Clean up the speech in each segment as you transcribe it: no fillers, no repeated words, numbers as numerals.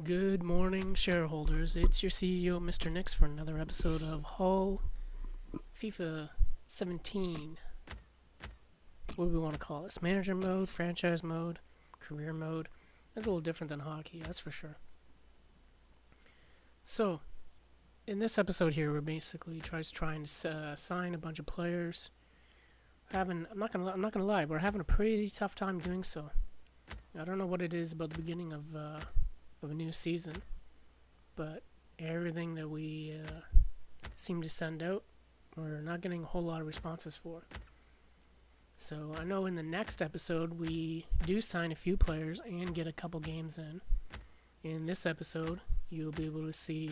Good morning, shareholders. It's your CEO, Mr. Nix, for another episode of FIFA 17. What do we want to call this? Manager mode, franchise mode, career mode. That's a little different than hockey, that's for sure. So, in this episode here, we're basically trying to sign a bunch of players. I'm not gonna lie, we're having a pretty tough time doing so. I don't know what it is about the beginning of a new season, but everything that we seem to send out, we're not getting a whole lot of responses for. So I know in the next episode we do sign a few players and get a couple games in. In this episode, you'll be able to see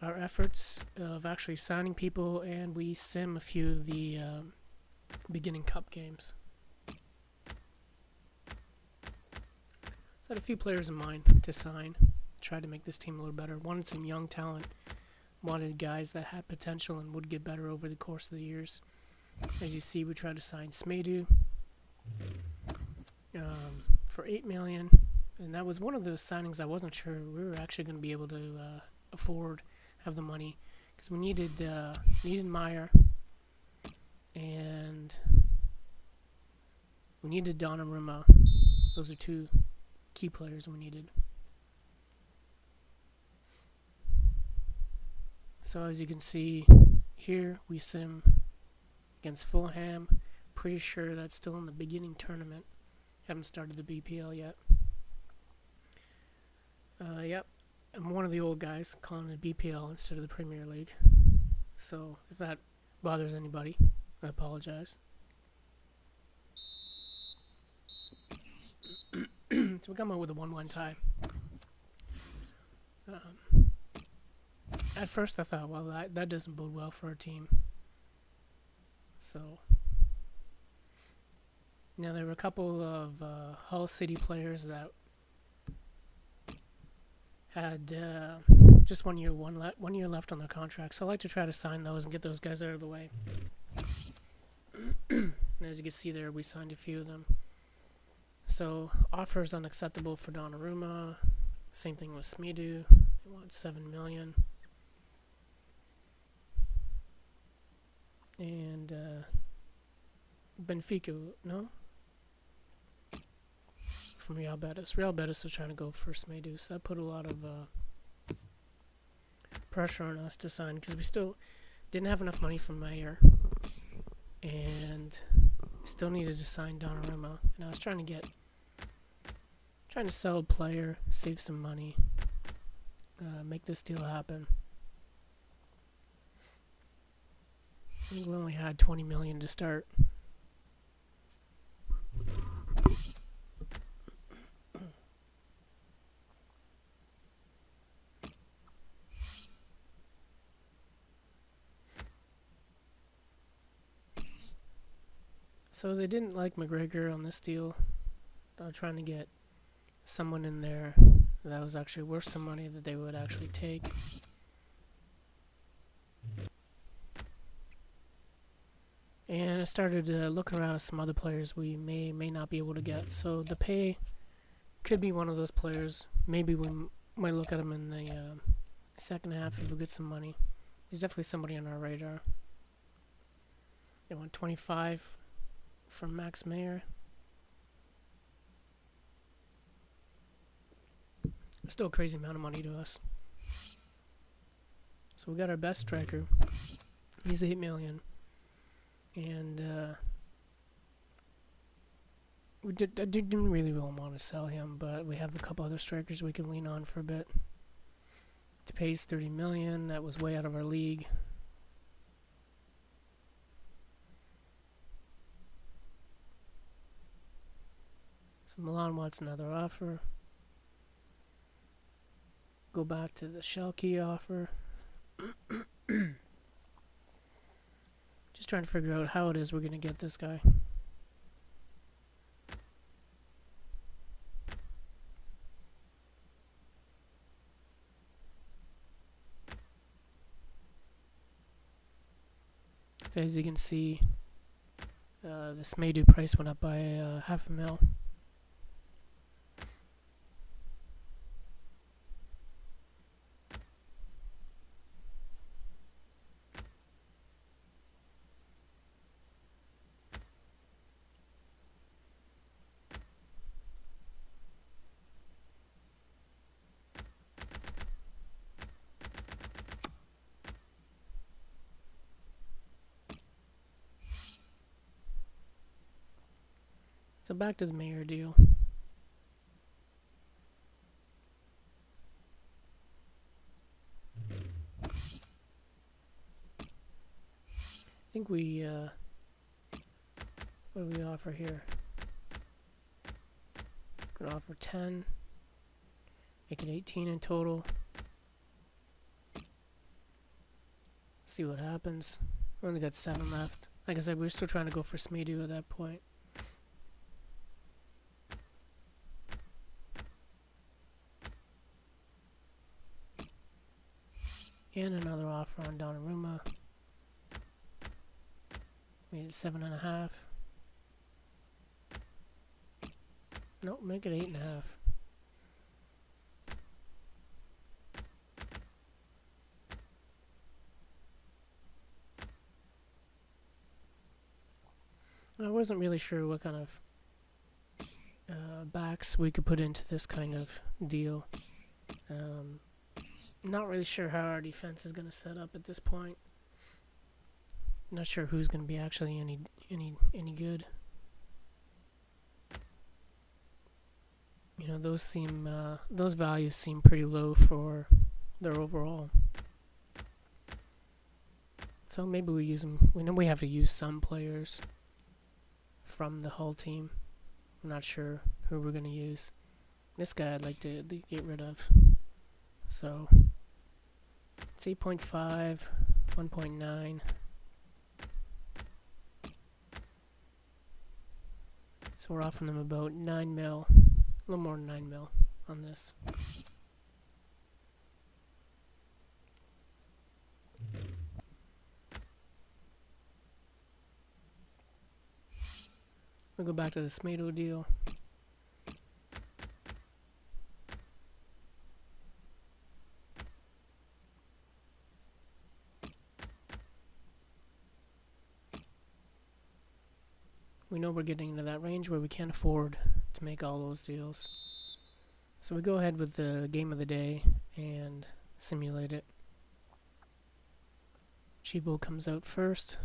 our efforts of actually signing people, and we sim a few of the beginning cup games. So I had a few players in mind to sign, try to make this team a little better. Wanted some young talent, wanted guys that had potential and would get better over the course of the years. As you see, we tried to sign Smedu for $8 million, and that was one of those signings I wasn't sure we were actually going to be able to afford, have the money, because we needed Meyer, and we needed Donnarumma. Those are two key players we needed. So as you can see here, we sim against Fulham. Pretty sure that's still in the beginning tournament. Haven't started the BPL yet. Yep, I'm one of the old guys calling it BPL instead of the Premier League. So if that bothers anybody, I apologize. So we come out with a 1-1 tie. At first I thought, well, that doesn't bode well for our team. So now there were a couple of Hull City players that had just 1 year left on their contract. So I like to try to sign those and get those guys out of the way. And as you can see there, we signed a few of them. So offers unacceptable for Donnarumma. Same thing with Smedu. They want $7 million. And Benfica, no? From Real Betis. Real Betis was trying to go for Smedu, so that put a lot of pressure on us to sign, because we still didn't have enough money from Mayer, and still needed to sign Donnarumma. And I was trying to sell a player, save some money, make this deal happen. I think we only had $20 million to start. So they didn't like McGregor on this deal. They were trying to get someone in there that was actually worth some money that they would actually take. And I started looking around at some other players we may not be able to get. So the pay could be one of those players. Maybe we might look at him in the second half if we get some money. He's definitely somebody on our radar. They want 25 from Max Mayer. Still a crazy amount of money to us. So we got our best striker. He's $8 million. And I didn't really want to sell him, but we have a couple other strikers we can lean on for a bit. To pay $30 million, that was way out of our league. So Milan wants another offer. Go back to the Schalke offer. Just trying to figure out how it is we're going to get this guy. So as you can see, the Smedu price went up by $500,000. So back to the mayor deal. I think we, what do we offer here? Could offer 10. Make it 18 in total. See what happens. We only got 7 left. Like I said, we're still trying to go for Smedu at that point. And another offer on Donnarumma. Made it 7.5. Nope, make it 8.5. I wasn't really sure what kind of backs we could put into this kind of deal. Not really sure how our defense is going to set up at this point. Not sure who's going to be actually any good. You know, those values seem pretty low for their overall. So maybe we use them. We know we have to use some players from the whole team. I'm not sure who we're going to use. This guy I'd like to get rid of. So it's 8.5, 1.9. So we're offering them about 9 mil, a little more than 9 mil on this. We'll go back to the Smedo deal. We know we're getting into that range where we can't afford to make all those deals. So we go ahead with the game of the day and simulate it. Chibo comes out first.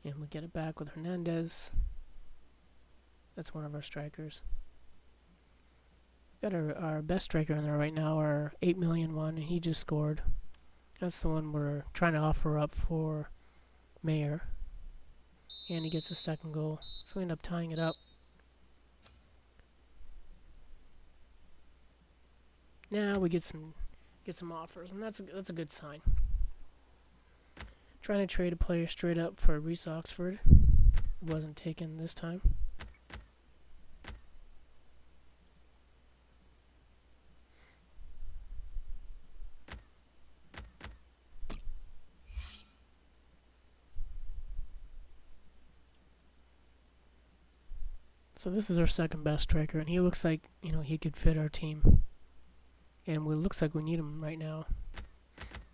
And we get it back with Hernandez. That's one of our strikers. Got our best striker in there right now, our 8 million one, and he just scored. That's the one we're trying to offer up for Mayer. And he gets a second goal. So we end up tying it up. Now we get some offers, and that's a good sign. Trying to trade a player straight up for Reece Oxford. It wasn't taken this time. So this is our second best striker, and he looks like, you know, he could fit our team. And it looks like we need him right now.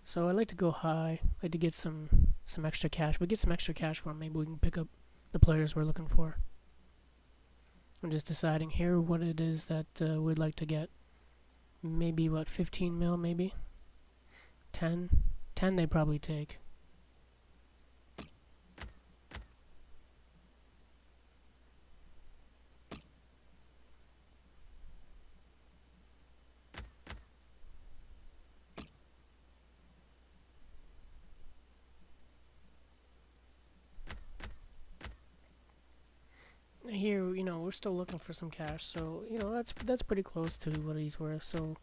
So I like to go high. I like to get some extra cash. We get some extra cash for him. Maybe we can pick up the players we're looking for. I'm just deciding here what it is that we'd like to get. Maybe, what, 15 mil, maybe? 10? 10 they probably take. Here, you know, we're still looking for some cash, so, you know, that's pretty close to what he's worth, so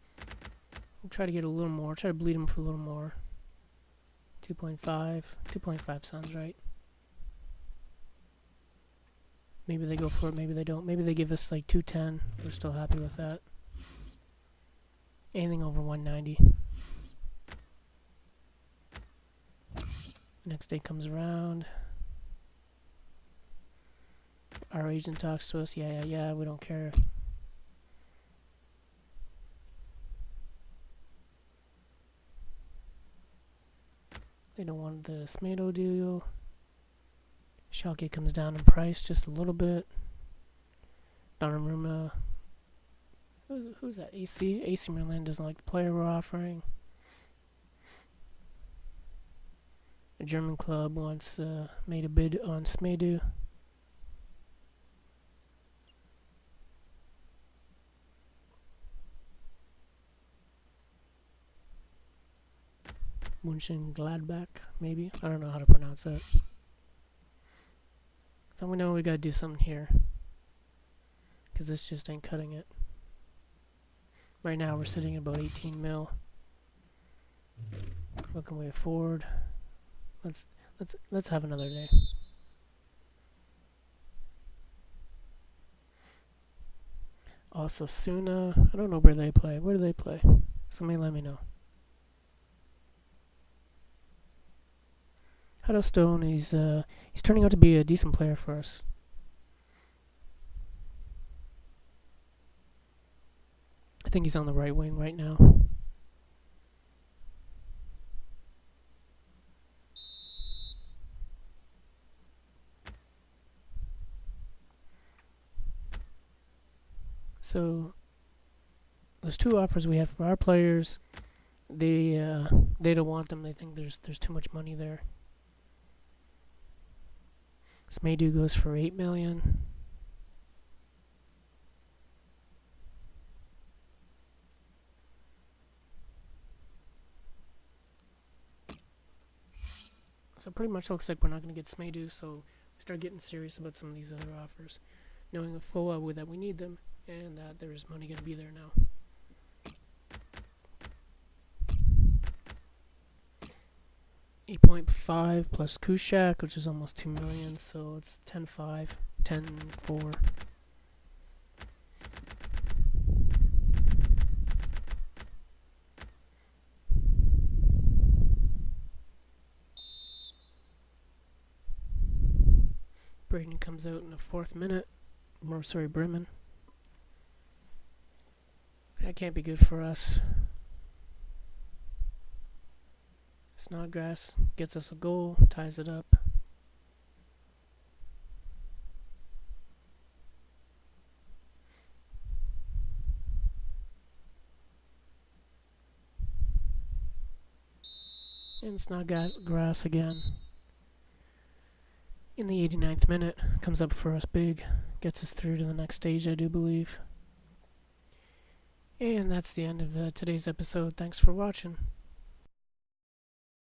we'll try to get a little more, try to bleed him for a little more. 2.5 sounds right. Maybe they go for it, maybe they don't. Maybe they give us like 210. We're still happy with that. Anything over 190. Next day comes around. Our agent talks to us. Yeah, we don't care. They don't want the Smedo deal. Schalke comes down in price just a little bit. Donnarumma. Who's that? AC? AC Milan doesn't like the player we're offering. A German club once made a bid on Smedu. Mönchengladbach, maybe? I don't know how to pronounce that. So we know we gotta do something here. Because this just ain't cutting it. Right now we're sitting at about 18 mil. What can we afford? Let's have another day. Osasuna. I don't know where they play. Where do they play? Somebody let me know. Huddlestone, he's turning out to be a decent player for us. I think he's on the right wing right now. So those two offers we had for our players, they don't want them. They think there's too much money there. Smedu goes for 8 million. So pretty much looks like we're not going to get Smedu, so we start getting serious about some of these other offers, knowing full well that we need them and that there's money going to be there now. $8.5 plus Kushak, which is almost 2 million, so it's 10.5, 10.4. Braden comes out in the 4th minute. Bremen. That can't be good for us. Snodgrass gets us a goal, ties it up. And Snodgrass again. In the 89th minute, comes up for us big, gets us through to the next stage, I do believe. And that's the end of today's episode. Thanks for watching.